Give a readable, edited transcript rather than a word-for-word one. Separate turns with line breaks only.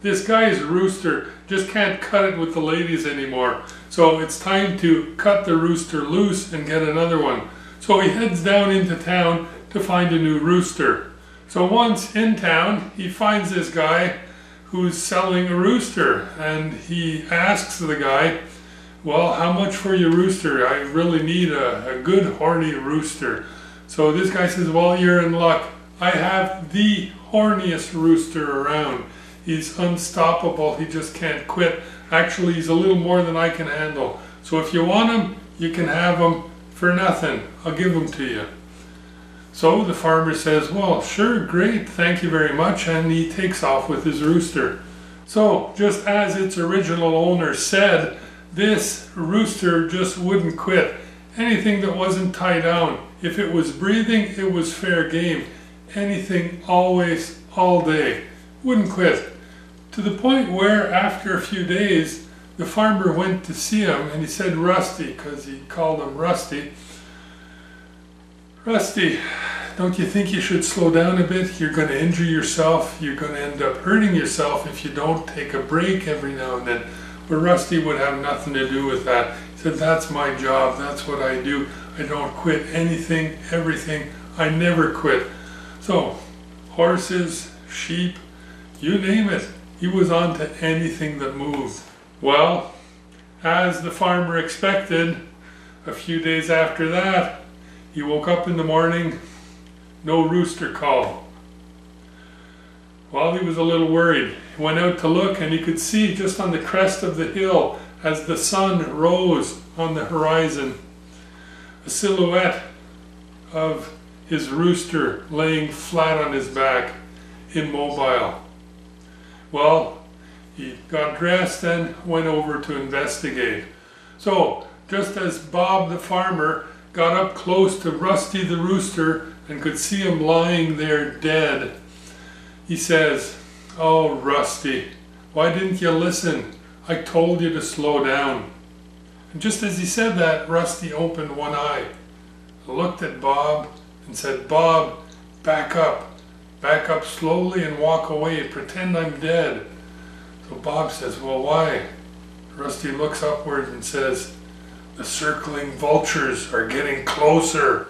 this guy's rooster just can't cut it with the ladies anymore. So it's time to cut the rooster loose and get another one. So he heads down into town to find a new rooster. So once in town, he finds this guy who's selling a rooster, and he asks the guy, well, how much for your rooster? I really need a good horny rooster. So this guy says, well, you're in luck. I have the horniest rooster around. He's unstoppable. He just can't quit. Actually, he's a little more than I can handle. So if you want him, you can have him for nothing. I'll give him to you. So the farmer says, well, sure, great, thank you very much, and he takes off with his rooster. So, just as its original owner said, this rooster just wouldn't quit. Anything that wasn't tied down, if it was breathing, it was fair game. Anything, always, all day. Wouldn't quit. To the point where, after a few days, the farmer went to see him, and he said, Rusty, because he called him Rusty, Rusty, don't you think you should slow down a bit? You're going to injure yourself. You're going to end up hurting yourself if you don't take a break every now and then. But Rusty would have nothing to do with that. He said, that's my job. That's what I do. I don't quit anything, everything. I never quit. So, horses, sheep, you name it. He was on to anything that moved. Well, as the farmer expected, a few days after that, he woke up in the morning, no rooster call. Well, he was a little worried. He went out to look, and he could see just on the crest of the hill, as the sun rose on the horizon, a silhouette of his rooster laying flat on his back, immobile. Well, he got dressed and went over to investigate. So, just as Bob the farmer got up close to Rusty the rooster and could see him lying there dead, he says, oh, Rusty, why didn't you listen? I told you to slow down. And just as he said that, Rusty opened one eye, looked at Bob and said, Bob, back up slowly and walk away, pretend I'm dead. So Bob says, well, why? Rusty looks upward and says, the circling vultures are getting closer.